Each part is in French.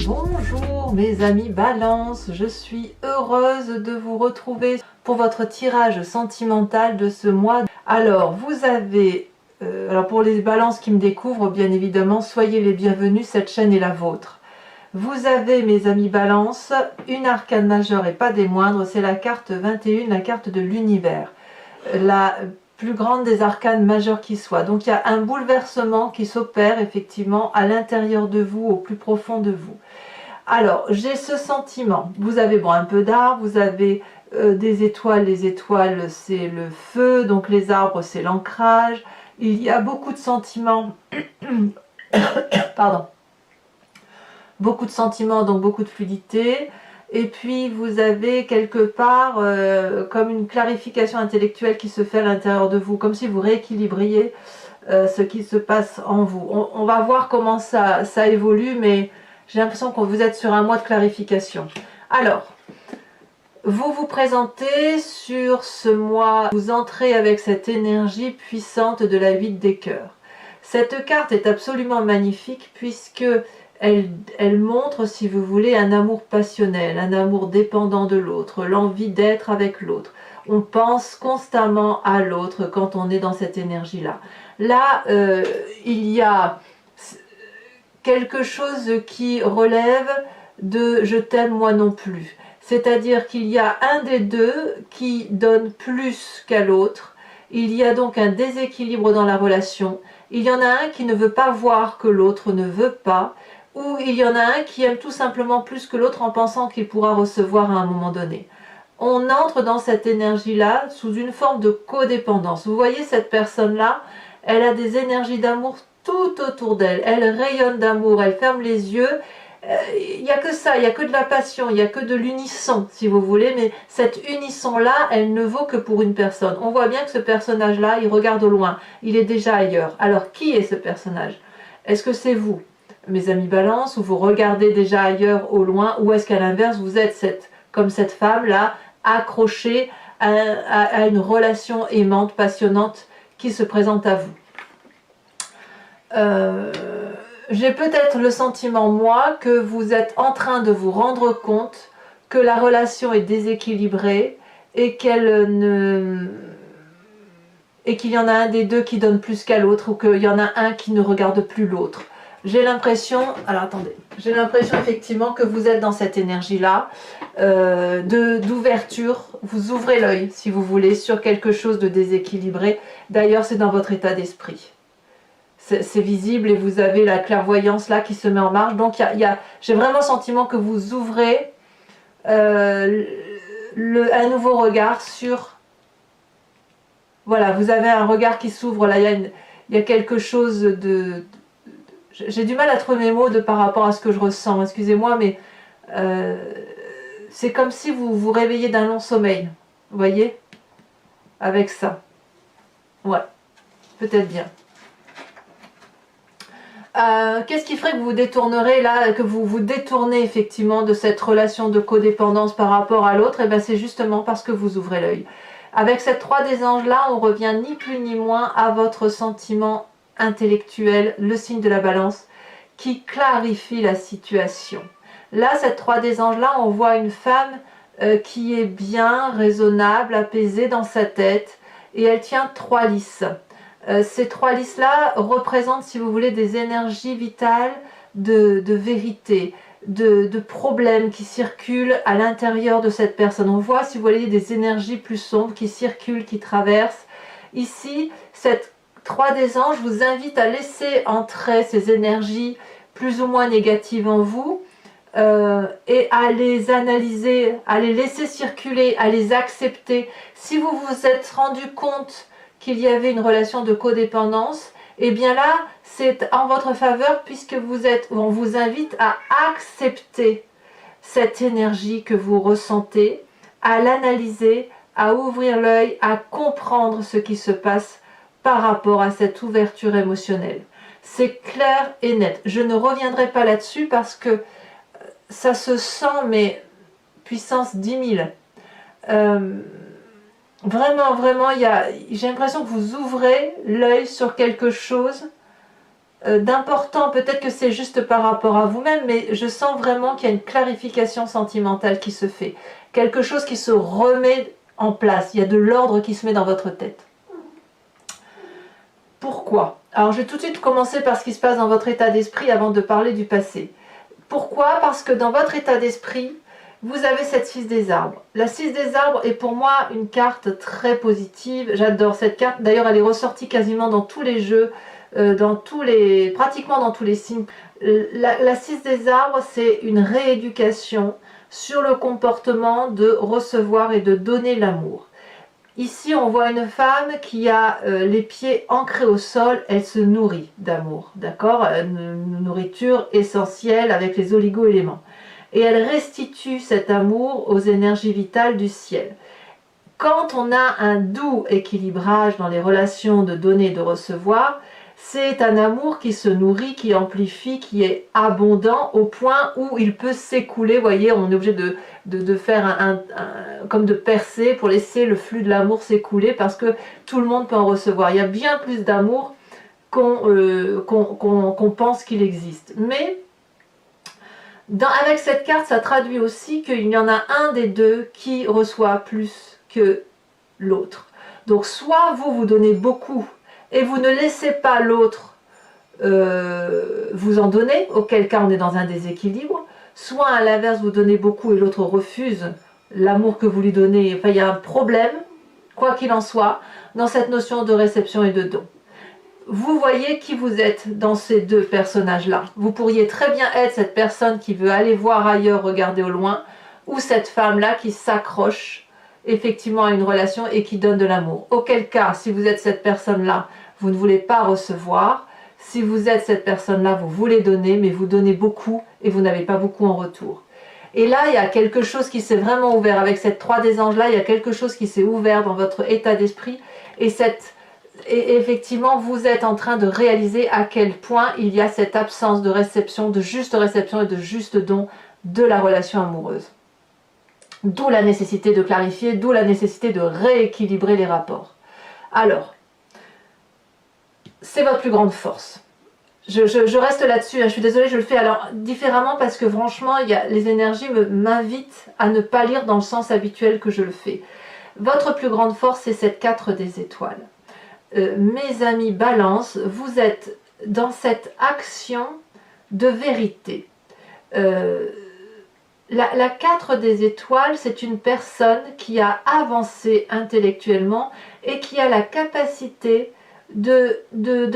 Bonjour mes amis Balance, je suis heureuse de vous retrouver pour votre tirage sentimental de ce mois. Alors vous avez, pour les Balances qui me découvrent, bien évidemment, soyez les bienvenus, cette chaîne est la vôtre. Vous avez mes amis Balance, une arcane majeure et pas des moindres, c'est la carte 21, la carte de l'univers. La plus grande des arcanes majeures qui soit. Donc il y a un bouleversement qui s'opère effectivement à l'intérieur de vous, au plus profond de vous. Alors, j'ai ce sentiment, vous avez un peu d'arbres, vous avez des étoiles, les étoiles c'est le feu, donc les arbres c'est l'ancrage, il y a beaucoup de sentiments, pardon, beaucoup de sentiments, donc beaucoup de fluidité, et puis vous avez quelque part comme une clarification intellectuelle qui se fait à l'intérieur de vous, comme si vous rééquilibriez ce qui se passe en vous. On va voir comment ça évolue, mais j'ai l'impression que vous êtes sur un mois de clarification. Alors, vous vous présentez sur ce mois, vous entrez avec cette énergie puissante de la 8 des cœurs. Cette carte est absolument magnifique puisque elle montre, si vous voulez, un amour passionnel, un amour dépendant de l'autre, l'envie d'être avec l'autre. On pense constamment à l'autre quand on est dans cette énergie-là. Là, il y a quelque chose qui relève de « je t'aime moi non plus ». C'est-à-dire qu'il y a un des deux qui donne plus qu'à l'autre. Il y a donc un déséquilibre dans la relation. Il y en a un qui ne veut pas voir que l'autre ne veut pas, ou il y en a un qui aime tout simplement plus que l'autre en pensant qu'il pourra recevoir à un moment donné. On entre dans cette énergie-là sous une forme de codépendance. Vous voyez cette personne-là, elle a des énergies d'amour tout autour d'elle, elle rayonne d'amour, elle ferme les yeux, il n'y a que ça, il n'y a que de la passion, il n'y a que de l'unisson si vous voulez, mais cette unisson-là, elle ne vaut que pour une personne. On voit bien que ce personnage-là, il regarde au loin, il est déjà ailleurs. Alors qui est ce personnage? Est-ce que c'est vous, mes amis Balance, où vous regardez déjà ailleurs au loin, ou est-ce qu'à l'inverse, vous êtes comme cette femme-là, accrochée à une relation aimante, passionnante qui se présente à vous? J'ai peut-être le sentiment, moi, que vous êtes en train de vous rendre compte que la relation est déséquilibrée et qu'il y en a un des deux qui donne plus qu'à l'autre, ou qu'il y en a un qui ne regarde plus l'autre. J'ai l'impression, alors attendez, j'ai l'impression effectivement que vous êtes dans cette énergie-là, d'ouverture, vous ouvrez l'œil, si vous voulez, sur quelque chose de déséquilibré. D'ailleurs, c'est dans votre état d'esprit. C'est visible et vous avez la clairvoyance là qui se met en marche. Donc j'ai vraiment le sentiment que vous ouvrez un nouveau regard sur... Voilà, vous avez un regard qui s'ouvre là, il y a quelque chose de... J'ai du mal à trouver mes mots par rapport à ce que je ressens, excusez-moi, mais c'est comme si vous vous réveillez d'un long sommeil, vous voyez, avec ça. Ouais, peut-être bien. Qu'est-ce qui ferait que vous vous détournerez là, que vous vous détournez effectivement de cette relation de codépendance par rapport à l'autre? Et bien c'est justement parce que vous ouvrez l'œil. Avec cette 3 des anges là, on revient ni plus ni moins à votre sentiment intellectuel, le signe de la Balance, qui clarifie la situation. Là, cette 3 des anges là, on voit une femme qui est bien, raisonnable, apaisée dans sa tête, et elle tient 3 lys. Ces 3 lys-là représentent, si vous voulez, des énergies vitales de vérité, de problèmes qui circulent à l'intérieur de cette personne. On voit, si vous voulez, des énergies plus sombres qui circulent, qui traversent. Ici, cette 3 des anges vous invite à laisser entrer ces énergies plus ou moins négatives en vous et à les analyser, à les laisser circuler, à les accepter. Si vous vous êtes rendu compte qu'il y avait une relation de codépendance, et bien là, c'est en votre faveur puisque on vous invite à accepter cette énergie que vous ressentez, à l'analyser, à ouvrir l'œil, à comprendre ce qui se passe par rapport à cette ouverture émotionnelle. C'est clair et net. Je ne reviendrai pas là-dessus parce que ça se sent, mais puissance 10 000. Vraiment, j'ai l'impression que vous ouvrez l'œil sur quelque chose d'important, peut-être que c'est juste par rapport à vous-même, mais je sens vraiment qu'il y a une clarification sentimentale qui se fait. Quelque chose qui se remet en place. Il y a de l'ordre qui se met dans votre tête. Pourquoi? Alors je vais tout de suite commencer par ce qui se passe dans votre état d'esprit avant de parler du passé. Pourquoi? Parce que dans votre état d'esprit, vous avez cette 6 des arbres. La 6 des arbres est pour moi une carte très positive. J'adore cette carte. D'ailleurs, elle est ressortie quasiment dans tous les jeux, pratiquement dans tous les signes. La 6 des arbres, c'est une rééducation sur le comportement de recevoir et de donner l'amour. Ici, on voit une femme qui a les pieds ancrés au sol, elle se nourrit d'amour, d'accord? Une nourriture essentielle avec les oligo-éléments. Et elle restitue cet amour aux énergies vitales du ciel. Quand on a un doux équilibrage dans les relations de donner et de recevoir, c'est un amour qui se nourrit, qui amplifie, qui est abondant au point où il peut s'écouler. Vous voyez, on est obligé de faire comme de percer pour laisser le flux de l'amour s'écouler parce que tout le monde peut en recevoir. Il y a bien plus d'amour qu'on pense qu'il existe. Mais avec cette carte, ça traduit aussi qu'il y en a un des deux qui reçoit plus que l'autre. Donc soit vous donnez beaucoup et vous ne laissez pas l'autre vous en donner, auquel cas on est dans un déséquilibre, soit à l'inverse vous donnez beaucoup et l'autre refuse l'amour que vous lui donnez. Enfin, il y a un problème, quoi qu'il en soit, dans cette notion de réception et de don. Vous voyez qui vous êtes dans ces deux personnages-là. Vous pourriez très bien être cette personne qui veut aller voir ailleurs, regarder au loin, ou cette femme-là qui s'accroche effectivement à une relation et qui donne de l'amour. Auquel cas, si vous êtes cette personne-là, vous ne voulez pas recevoir. Si vous êtes cette personne-là, vous voulez donner, mais vous donnez beaucoup et vous n'avez pas beaucoup en retour. Et là, il y a quelque chose qui s'est vraiment ouvert. Avec cette 3 des anges-là, il y a quelque chose qui s'est ouvert dans votre état d'esprit. Et effectivement, vous êtes en train de réaliser à quel point il y a cette absence de réception et de juste don de la relation amoureuse. D'où la nécessité de clarifier, d'où la nécessité de rééquilibrer les rapports. Alors, c'est votre plus grande force. Je reste là-dessus, hein, je suis désolée, je le fais alors différemment parce que franchement, les énergies m'invitent à ne pas lire dans le sens habituel que je le fais. Votre plus grande force, c'est cette 4 des étoiles. Mes amis Balance, vous êtes dans cette action de vérité. La 4 des étoiles, c'est une personne qui a avancé intellectuellement et qui a la capacité de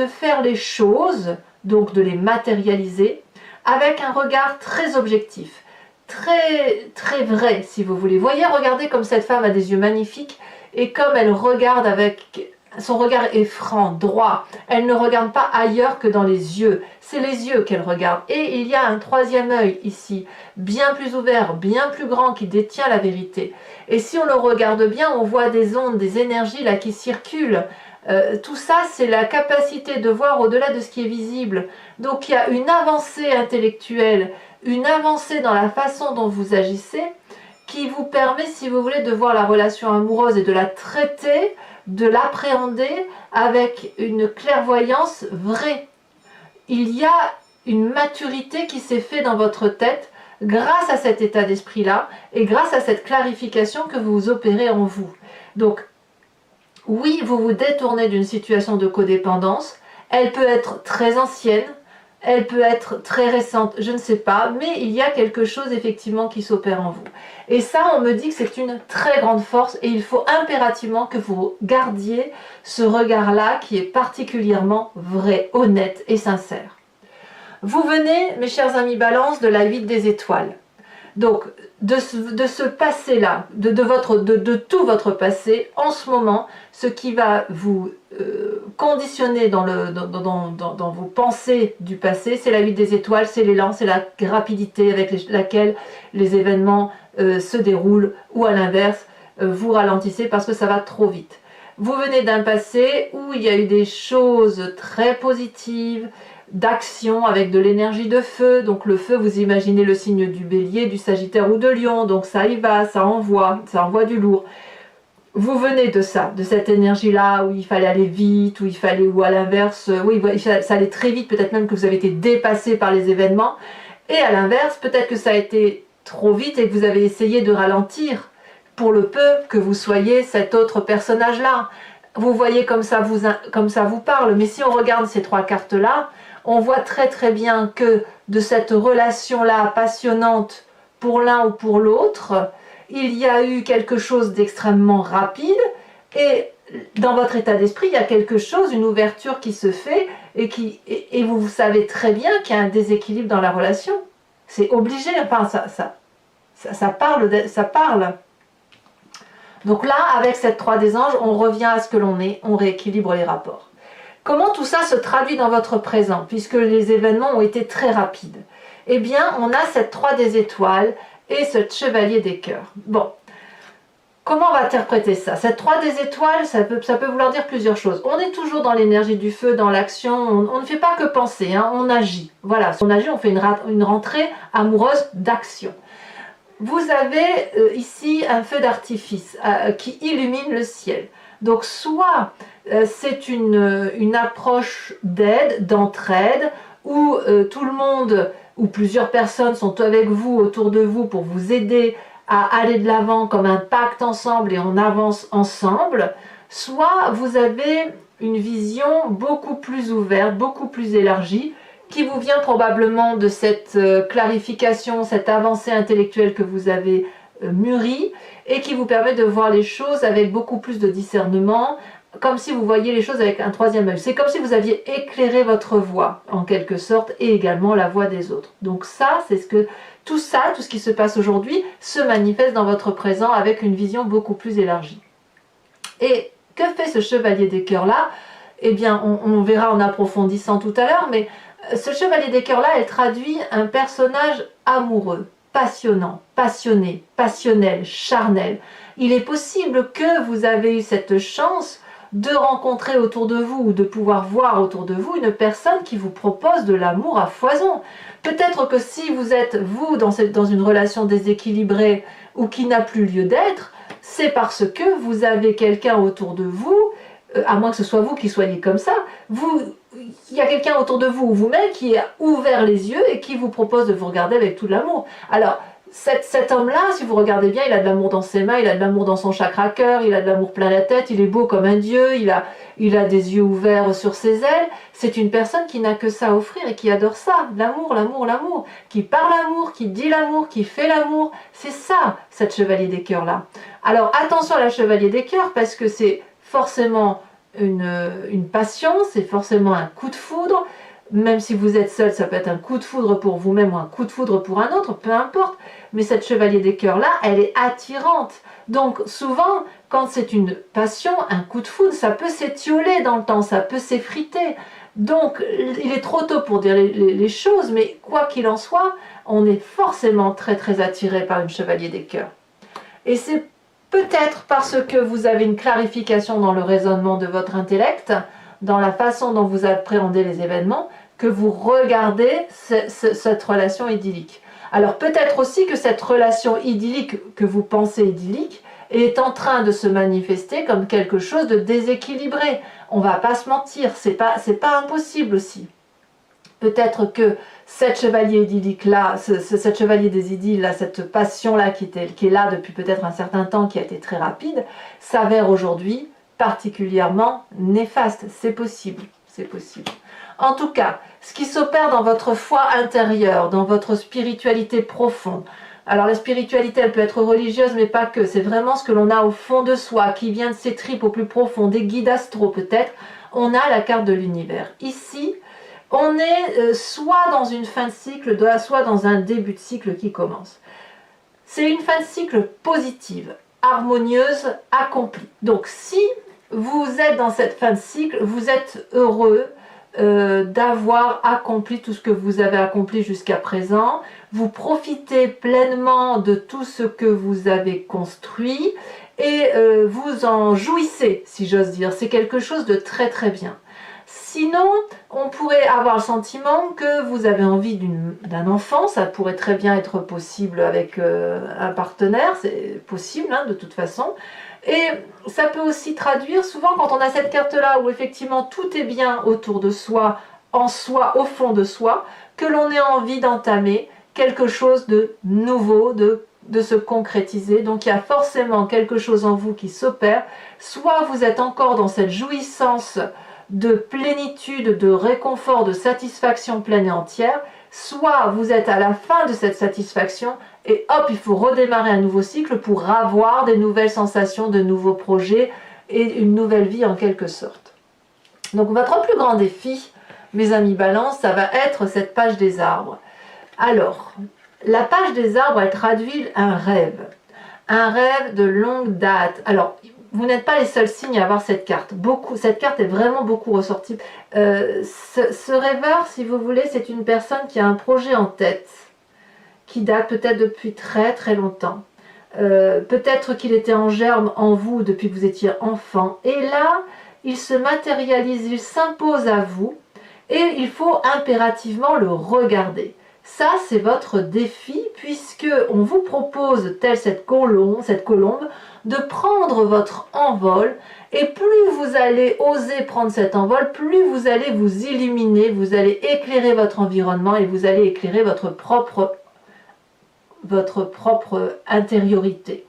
faire les choses, donc de les matérialiser, avec un regard très objectif, très, très vrai, si vous voulez. Voyez, regardez comme cette femme a des yeux magnifiques, et comme elle regarde avec... Son regard est franc, droit. Elle ne regarde pas ailleurs que dans les yeux. C'est les yeux qu'elle regarde. Et il y a un troisième œil ici, bien plus ouvert, bien plus grand, qui détient la vérité. Et si on le regarde bien, on voit des ondes, des énergies là qui circulent. Tout ça, c'est la capacité de voir au-delà de ce qui est visible. Donc il y a une avancée intellectuelle, une avancée dans la façon dont vous agissez, qui vous permet, si vous voulez, de voir la relation amoureuse et de la traiter, de l'appréhender avec une clairvoyance vraie. Il y a une maturité qui s'est faite dans votre tête grâce à cet état d'esprit-là et grâce à cette clarification que vous opérez en vous. Donc, oui, vous vous détournez d'une situation de codépendance. Elle peut être très ancienne, elle peut être très récente, je ne sais pas, mais il y a quelque chose effectivement qui s'opère en vous. Et ça, on me dit que c'est une très grande force et il faut impérativement que vous gardiez ce regard-là qui est particulièrement vrai, honnête et sincère. Vous venez, mes chers amis Balance, de la 8 des étoiles. Donc, de ce passé-là, de tout votre passé, en ce moment, ce qui va vous conditionner dans vos pensées du passé, c'est la 8 des étoiles, c'est l'élan, c'est la rapidité avec laquelle les événements se déroulent, ou à l'inverse, vous ralentissez parce que ça va trop vite. Vous venez d'un passé où il y a eu des choses très positives, d'action avec de l'énergie de feu. Donc le feu, vous imaginez le signe du bélier, du sagittaire ou de lion, donc ça y va, ça envoie du lourd. vous venez de ça, de cette énergie-là où il fallait aller vite, où il fallait, ou à l'inverse, oui, ça allait très vite, peut-être même que vous avez été dépassé par les événements. Et à l'inverse, peut-être que ça a été trop vite et que vous avez essayé de ralentir pour le peu que vous soyez cet autre personnage-là. Vous voyez comme ça vous parle, mais si on regarde ces trois cartes-là, on voit très très bien que de cette relation-là passionnante pour l'un ou pour l'autre, il y a eu quelque chose d'extrêmement rapide et dans votre état d'esprit, il y a quelque chose, une ouverture qui se fait et vous savez très bien qu'il y a un déséquilibre dans la relation. C'est obligé, enfin ça parle. Donc là, avec cette 3 des anges, on revient à ce que l'on est, on rééquilibre les rapports. Comment tout ça se traduit dans votre présent, puisque les événements ont été très rapides? Eh bien, on a cette 3 des étoiles et ce chevalier des cœurs. Bon, comment on va interpréter ça? Cette 3 des étoiles, ça peut vouloir dire plusieurs choses. On est toujours dans l'énergie du feu, dans l'action, on ne fait pas que penser, hein, on agit. Voilà, si on agit, on fait une rentrée amoureuse d'action. Vous avez ici un feu d'artifice qui illumine le ciel. Donc soit c'est une approche d'aide, d'entraide, où tout le monde ou plusieurs personnes sont avec vous, autour de vous, pour vous aider à aller de l'avant comme un pacte ensemble et on avance ensemble, soit vous avez une vision beaucoup plus ouverte, beaucoup plus élargie, qui vous vient probablement de cette clarification, cette avancée intellectuelle que vous avez mûrie et qui vous permet de voir les choses avec beaucoup plus de discernement, comme si vous voyiez les choses avec un troisième œil. C'est comme si vous aviez éclairé votre voie, en quelque sorte, et également la voie des autres. Donc ça, c'est tout ce qui se passe aujourd'hui, se manifeste dans votre présent avec une vision beaucoup plus élargie. Et que fait ce chevalier des cœurs-là? Eh bien, on verra en approfondissant tout à l'heure, mais ce chevalier des cœurs-là, elle traduit un personnage amoureux, passionnant, passionné, passionnel, charnel. Il est possible que vous avez eu cette chance de rencontrer autour de vous ou de pouvoir voir autour de vous une personne qui vous propose de l'amour à foison. Peut-être que si vous êtes, vous, dans une relation déséquilibrée ou qui n'a plus lieu d'être, c'est parce que vous avez quelqu'un autour de vous, à moins que ce soit vous qui soyez comme ça, il y a quelqu'un autour de vous ou vous-même qui a ouvert les yeux et qui vous propose de vous regarder avec tout l'amour. Alors, cet homme-là, si vous regardez bien, il a de l'amour dans ses mains, il a de l'amour dans son chakra cœur, il a de l'amour plein la tête, il est beau comme un dieu, il a des yeux ouverts sur ses ailes. C'est une personne qui n'a que ça à offrir et qui adore ça, l'amour, l'amour, l'amour, qui parle l'amour, qui dit l'amour, qui fait l'amour. C'est ça, cette chevalier des cœurs-là. Alors, attention à la chevalier des cœurs, parce que c'est forcément une passion, c'est forcément un coup de foudre. Même si vous êtes seul, ça peut être un coup de foudre pour vous-même ou un coup de foudre pour un autre, peu importe. Mais cette chevalier des cœurs-là, elle est attirante. Donc souvent, quand c'est une passion, un coup de foudre, ça peut s'étioler dans le temps, ça peut s'effriter. Donc il est trop tôt pour dire les choses, mais quoi qu'il en soit, on est forcément très très attiré par une chevalier des cœurs. Et c'est peut-être parce que vous avez une clarification dans le raisonnement de votre intellect, dans la façon dont vous appréhendez les événements, que vous regardez cette relation idyllique. Alors peut-être aussi que cette relation idyllique que vous pensez idyllique est en train de se manifester comme quelque chose de déséquilibré. On va pas se mentir, c'est pas impossible aussi. Peut-être que cette chevalier idyllique-là, cette chevalier des idylles, cette passion-là qui est là depuis peut-être un certain temps, qui a été très rapide, s'avère aujourd'hui particulièrement néfaste. C'est possible, c'est possible. En tout cas, ce qui s'opère dans votre foi intérieure, dans votre spiritualité profonde, alors la spiritualité, elle peut être religieuse, mais pas que. C'est vraiment ce que l'on a au fond de soi, qui vient de ses tripes au plus profond, des guides astraux peut-être. On a la carte de l'univers. Ici, on est soit dans une fin de cycle, soit dans un début de cycle qui commence. C'est une fin de cycle positive, harmonieuse, accomplie. Donc si vous êtes dans cette fin de cycle, vous êtes heureux d'avoir accompli tout ce que vous avez accompli jusqu'à présent. Vous profitez pleinement de tout ce que vous avez construit et vous en jouissez, si j'ose dire. C'est quelque chose de très très bien. Sinon, on pourrait avoir le sentiment que vous avez envie d'un enfant, ça pourrait très bien être possible avec un partenaire, c'est possible de toute façon. Et ça peut aussi traduire, souvent quand on a cette carte-là où effectivement tout est bien autour de soi, en soi, au fond de soi, que l'on ait envie d'entamer quelque chose de nouveau, de se concrétiser. Donc il y a forcément quelque chose en vous qui s'opère. Soit vous êtes encore dans cette jouissance de plénitude, de réconfort, de satisfaction pleine et entière, soit vous êtes à la fin de cette satisfaction et hop, il faut redémarrer un nouveau cycle pour avoir des nouvelles sensations, de nouveaux projets et une nouvelle vie en quelque sorte. Donc votre plus grand défi, mes amis Balance, ça va être cette page des arbres. Alors, la page des arbres, elle traduit un rêve de longue date. Alors, vous n'êtes pas les seuls signes à avoir cette carte. Cette carte est vraiment beaucoup ressortie. Ce rêveur, si vous voulez, c'est une personne qui a un projet en tête, qui date peut-être depuis très très longtemps. Peut-être qu'il était en germe en vous depuis que vous étiez enfant. Et là, il se matérialise, il s'impose à vous et il faut impérativement le regarder. Ça, c'est votre défi puisque on vous propose, telle cette colombe, de prendre votre envol et plus vous allez oser prendre cet envol, plus vous allez vous illuminer, vous allez éclairer votre environnement et vous allez éclairer votre propre intériorité.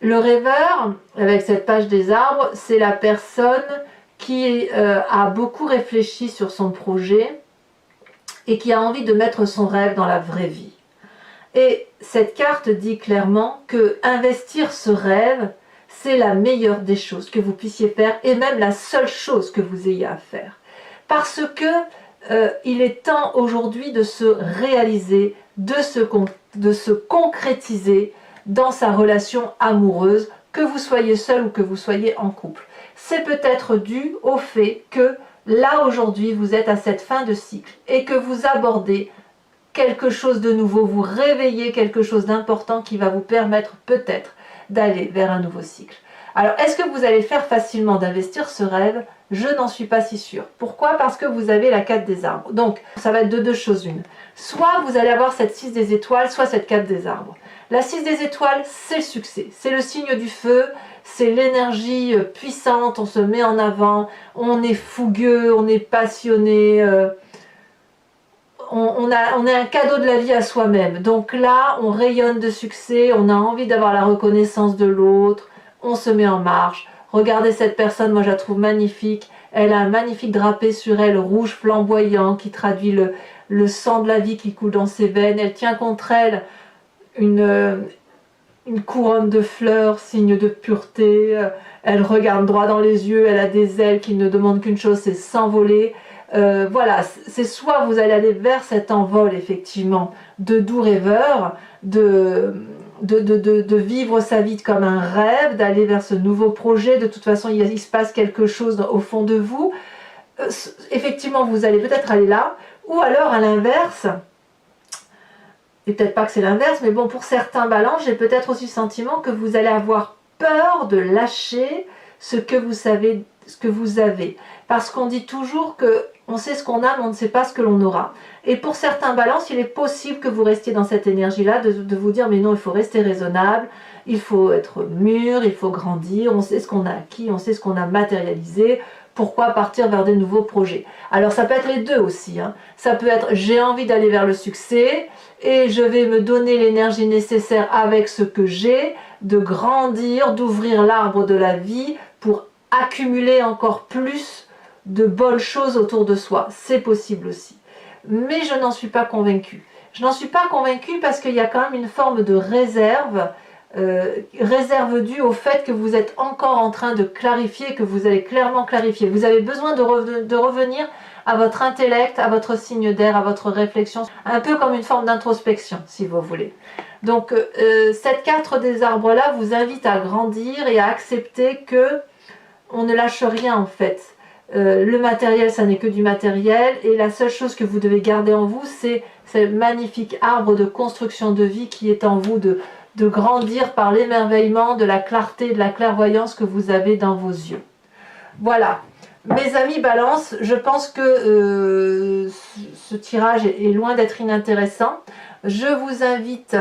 Le rêveur, avec cette page des arbres, c'est la personne qui a beaucoup réfléchi sur son projet et qui a envie de mettre son rêve dans la vraie vie. Et cette carte dit clairement que investir ce rêve, c'est la meilleure des choses que vous puissiez faire et même la seule chose que vous ayez à faire. Parce que il est temps aujourd'hui de se réaliser, de se concrétiser dans sa relation amoureuse, que vous soyez seul ou que vous soyez en couple. C'est peut-être dû au fait que là aujourd'hui vous êtes à cette fin de cycle et que vous abordez quelque chose de nouveau, vous réveillez quelque chose d'important qui va vous permettre peut-être d'aller vers un nouveau cycle. Alors est-ce que vous allez faire facilement d'investir ce rêve? Je n'en suis pas si sûre. Pourquoi? Parce que vous avez la 4 des arbres. Donc ça va être de deux choses une. Soit vous allez avoir cette 6 des étoiles, soit cette 4 des arbres. La 6 des étoiles, c'est le succès, c'est le signe du feu, c'est l'énergie puissante, on se met en avant, on est fougueux, on est passionné, on est un cadeau de la vie à soi-même. Donc là, on rayonne de succès, on a envie d'avoir la reconnaissance de l'autre, on se met en marche. Regardez cette personne, moi je la trouve magnifique, elle a un magnifique drapé sur elle, rouge flamboyant, qui traduit le sang de la vie qui coule dans ses veines. Elle tient contre elle une couronne de fleurs, signe de pureté, elle regarde droit dans les yeux, elle a des ailes qui ne demandent qu'une chose, c'est s'envoler. Voilà, c'est soit vous allez aller vers cet envol effectivement de doux rêveur, de vivre sa vie comme un rêve, d'aller vers ce nouveau projet. De toute façon, il se passe quelque chose au fond de vous. Effectivement, vous allez peut-être aller là, ou alors à l'inverse. Et peut-être pas que c'est l'inverse, mais bon, pour certains balances, j'ai peut-être aussi le sentiment que vous allez avoir peur de lâcher ce que vous savez, ce que vous avez. Parce qu'on dit toujours que on sait ce qu'on a, mais on ne sait pas ce que l'on aura. Et pour certains balances, il est possible que vous restiez dans cette énergie-là, de vous dire, mais non, il faut rester raisonnable, il faut être mûr, il faut grandir, on sait ce qu'on a acquis, on sait ce qu'on a matérialisé. Pourquoi partir vers des nouveaux projets? Alors ça peut être les deux aussi. Ça peut être j'ai envie d'aller vers le succès et je vais me donner l'énergie nécessaire avec ce que j'ai, de grandir, d'ouvrir l'arbre de la vie pour accumuler encore plus de bonnes choses autour de soi. C'est possible aussi. Mais je n'en suis pas convaincue. Je n'en suis pas convaincue parce qu'il y a quand même une forme de réserve due au fait que vous êtes encore en train de clarifier, que vous allez clairement clarifier. Vous avez besoin de revenir à votre intellect, à votre signe d'air, à votre réflexion, un peu comme une forme d'introspection, si vous voulez. Donc, cette 4 des arbres-là vous invite à grandir et à accepter que on ne lâche rien en fait. Le matériel, ça n'est que du matériel, et la seule chose que vous devez garder en vous, c'est ce magnifique arbre de construction de vie qui est en vous, de grandir par l'émerveillement, de la clarté, de la clairvoyance que vous avez dans vos yeux. Voilà, Mes amis Balance, je pense que ce tirage est loin d'être inintéressant. Je vous invite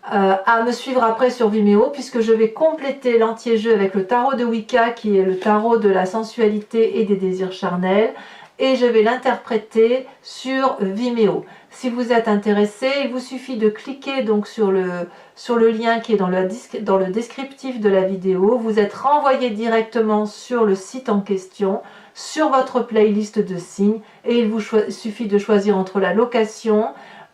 à me suivre après sur Vimeo, puisque je vais compléter l'anti-jeu avec le tarot de Wicca, qui est le tarot de la sensualité et des désirs charnels, et je vais l'interpréter sur Vimeo. Si vous êtes intéressé, il vous suffit de cliquer donc sur le lien qui est dans le descriptif de la vidéo. Vous êtes renvoyé directement sur le site en question, sur votre playlist de signes, et il vous suffit de choisir entre la location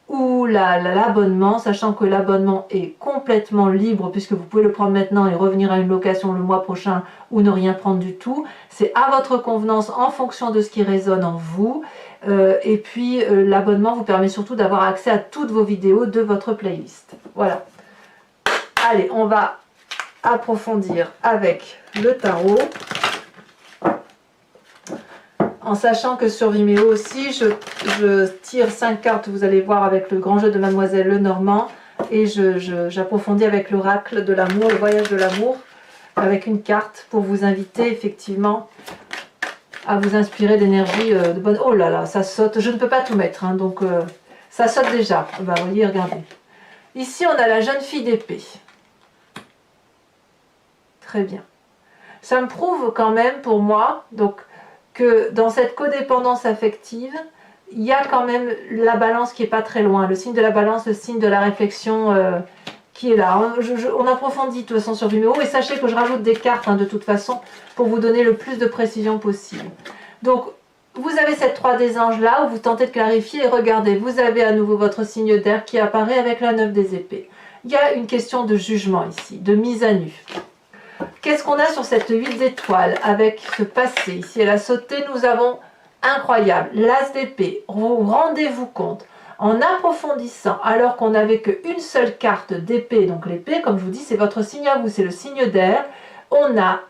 ou l'abonnement, sachant que l'abonnement est complètement libre puisque vous pouvez le prendre maintenant et revenir à une location le mois prochain ou ne rien prendre du tout. C'est à votre convenance en fonction de ce qui résonne en vous. Et puis l'abonnement vous permet surtout d'avoir accès à toutes vos vidéos de votre playlist. Voilà. Allez, on va approfondir avec le tarot. En sachant que sur Vimeo aussi, je tire 5 cartes, vous allez voir, avec le grand jeu de Mademoiselle Lenormand. Et j'approfondis avec l'oracle de l'amour, le voyage de l'amour, avec une carte pour vous inviter effectivement à vous inspirer d'énergie de bonne... Oh là là, ça saute, je ne peux pas tout mettre, hein, donc ça saute déjà. Bah, vous voyez, regardez. Ici, on a la jeune fille d'épée. Très bien. Ça me prouve quand même, pour moi, donc, que dans cette codépendance affective, il y a quand même la balance qui n'est pas très loin. Le signe de la balance, le signe de la réflexion qui est là. On approfondit de toute façon sur Vimeo et sachez que je rajoute des cartes de toute façon pour vous donner le plus de précision possible. Donc, vous avez cette 3 des anges là où vous tentez de clarifier et regardez, vous avez à nouveau votre signe d'air qui apparaît avec la 9 des épées. Il y a une question de jugement ici, de mise à nu. Qu'est-ce qu'on a sur cette 8 d'étoiles avec ce passé? Ici, elle a sauté, nous avons incroyable, l'as d'épée. Rendez-vous compte, en approfondissant, alors qu'on n'avait qu'une seule carte d'épée, donc l'épée, comme je vous dis, c'est votre signe à vous, c'est le signe d'air, on a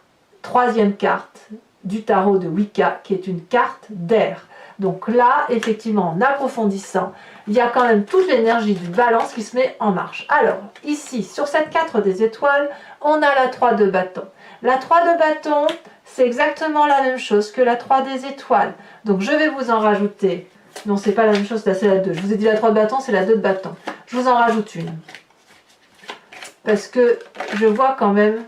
3e carte du tarot de Wicca, qui est une carte d'air. Donc là, effectivement, en approfondissant, il y a quand même toute l'énergie du balance qui se met en marche. Alors, ici, sur cette 4 des étoiles, on a la 3 de bâton. La 3 de bâton, c'est exactement la même chose que la 3 des étoiles. Donc, je vais vous en rajouter. Non, c'est pas la même chose, là, c'est la 2. Je vous ai dit la 3 de bâton, c'est la 2 de bâton. Je vous en rajoute une. Parce que je vois quand même...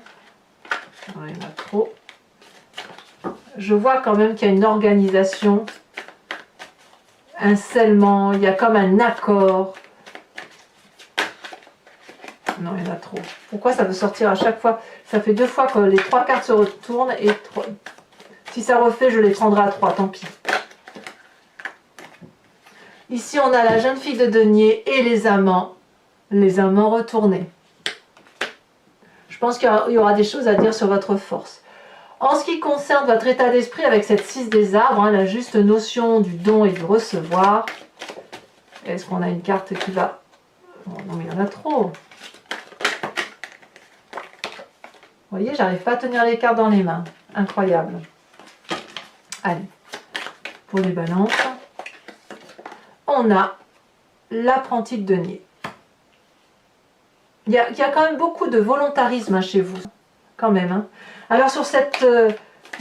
Oh, il y en a trop. Je vois quand même qu'il y a une organisation, un scellement, il y a comme un accord. Non, il y en a trop. Pourquoi ça veut sortir à chaque fois? Ça fait 2 fois que les 3 cartes se retournent et 3... si ça refait, je les prendrai à 3, tant pis. Ici, on a la jeune fille de denier et les amants retournés. Je pense qu'il y aura des choses à dire sur votre force. En ce qui concerne votre état d'esprit avec cette 6 des arbres, hein, la juste notion du don et du recevoir. Est-ce qu'on a une carte qui va... Oh, non, mais il y en a trop. Vous voyez, j'arrive pas à tenir les cartes dans les mains. Incroyable. Allez, pour les balances, on a l'apprenti de denier. Il y a quand même beaucoup de volontarisme chez vous. Quand même. Hein. Alors sur cette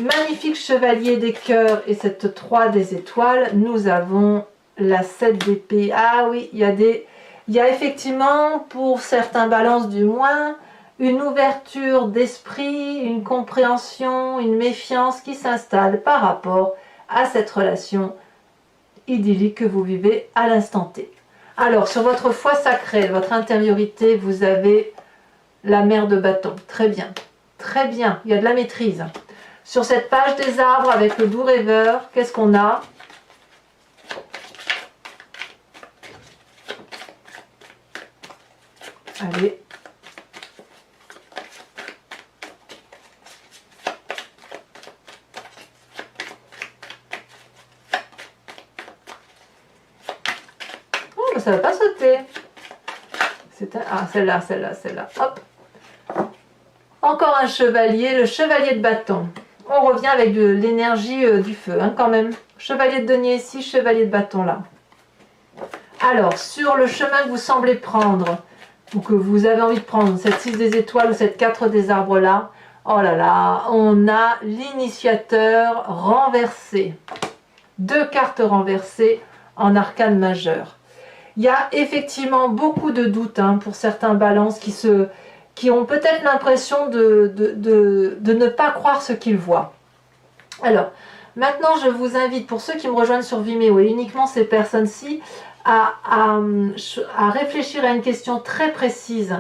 magnifique chevalier des cœurs et cette 3 des étoiles, nous avons la 7 d'épée. Ah oui, il y a effectivement, pour certains balances du moins, une ouverture d'esprit, une compréhension, une méfiance qui s'installe par rapport à cette relation idyllique que vous vivez à l'instant T. Alors, sur votre foi sacrée, votre intériorité, vous avez la mère de bâton. Très bien. Très bien. Il y a de la maîtrise. Sur cette page des arbres avec le doux rêveur, qu'est-ce qu'on a? Allez. Ça ne va pas sauter. Ah, celle-là. Hop. Encore un chevalier, le chevalier de bâton. On revient avec de l'énergie du feu, hein, quand même. Chevalier de denier ici, chevalier de bâton là. Alors, sur le chemin que vous semblez prendre, ou que vous avez envie de prendre, cette 6 des étoiles ou cette 4 des arbres là, Oh là là, on a l'initiateur renversé. 2 cartes renversées en arcane majeur. Il y a effectivement beaucoup de doutes pour certains balances qui ont peut-être l'impression de ne pas croire ce qu'ils voient. Alors, maintenant je vous invite, pour ceux qui me rejoignent sur Vimeo et uniquement ces personnes-ci, à réfléchir à une question très précise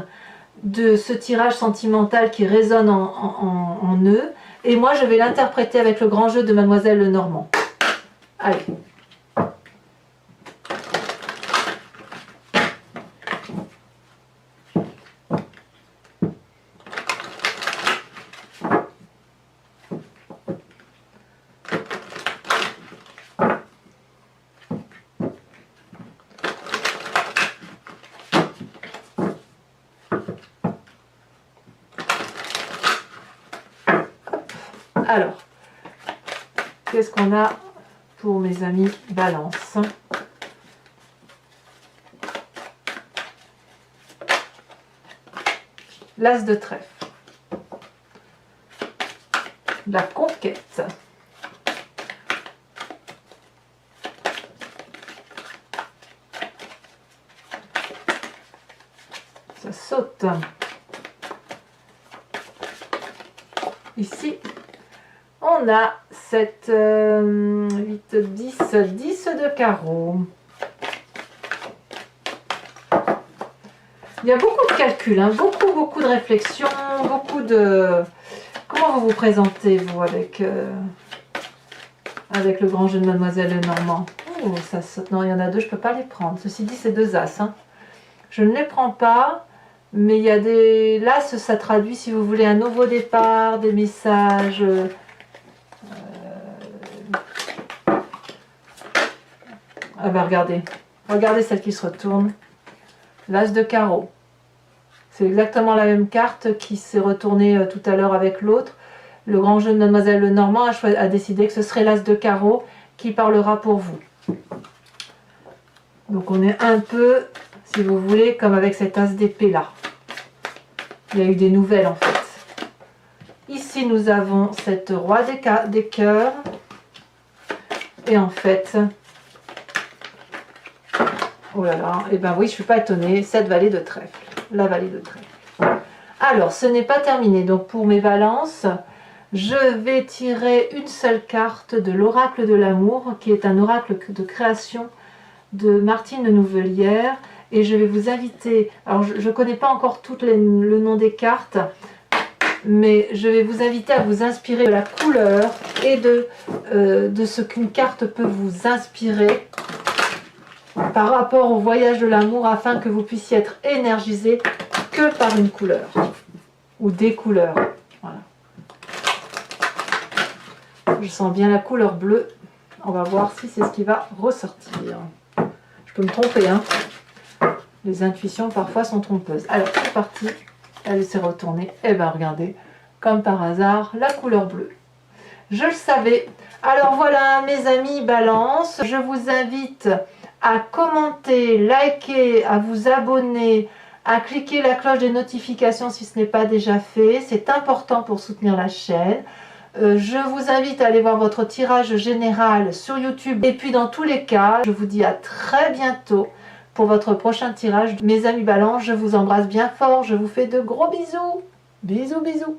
de ce tirage sentimental qui résonne en eux. Et moi je vais l'interpréter avec le grand jeu de Mademoiselle Lenormand. Allez. Alors, qu'est-ce qu'on a pour mes amis Balance? L'As de trèfle. La conquête. Ça saute. Ici, on a cette 8, 10 de carreau. Il y a beaucoup de calculs, beaucoup de réflexions, beaucoup de... Comment vous vous présentez, vous, avec le grand jeu de Mademoiselle Lenormand? Oh, ça saute. Non, il y en a 2, je ne peux pas les prendre. Ceci dit, c'est 2 As. Je ne les prends pas, mais il y a des... L'As, ça traduit, si vous voulez, un nouveau départ, des messages... Ah ben regardez celle qui se retourne. L'As de carreau. C'est exactement la même carte qui s'est retournée tout à l'heure avec l'autre. Le grand jeu de Mademoiselle Lenormand a décidé que ce serait l'As de carreau qui parlera pour vous. Donc on est un peu, si vous voulez, comme avec cet As d'épée là. Il y a eu des nouvelles en fait. Ici nous avons cette roi des cœurs. Et en fait... Oh là là, et ben oui, je ne suis pas étonnée, cette vallée de trèfle, la vallée de trèfle. Alors, ce n'est pas terminé, donc pour mes balances, je vais tirer une seule carte de l'oracle de l'amour, qui est un oracle de création de Martine Nouvelière, et je vais vous inviter, alors je ne connais pas encore tout le nom des cartes, mais je vais vous inviter à vous inspirer de la couleur et de ce qu'une carte peut vous inspirer par rapport au voyage de l'amour, afin que vous puissiez être énergisé que par une couleur ou des couleurs. Voilà. Je sens bien la couleur bleue. On va voir si c'est ce qui va ressortir. Je peux me tromper, Les intuitions parfois sont trompeuses. Alors c'est parti. Elle s'est retournée. Et bien regardez, comme par hasard, la couleur bleue. Je le savais. Alors voilà mes amis Balance. Je vous invite à commenter, liker, à vous abonner, à cliquer la cloche des notifications si ce n'est pas déjà fait. C'est important pour soutenir la chaîne. Je vous invite à aller voir votre tirage général sur YouTube. Et puis dans tous les cas, je vous dis à très bientôt pour votre prochain tirage. Mes amis Balance, je vous embrasse bien fort. Je vous fais de gros bisous. Bisous, bisous.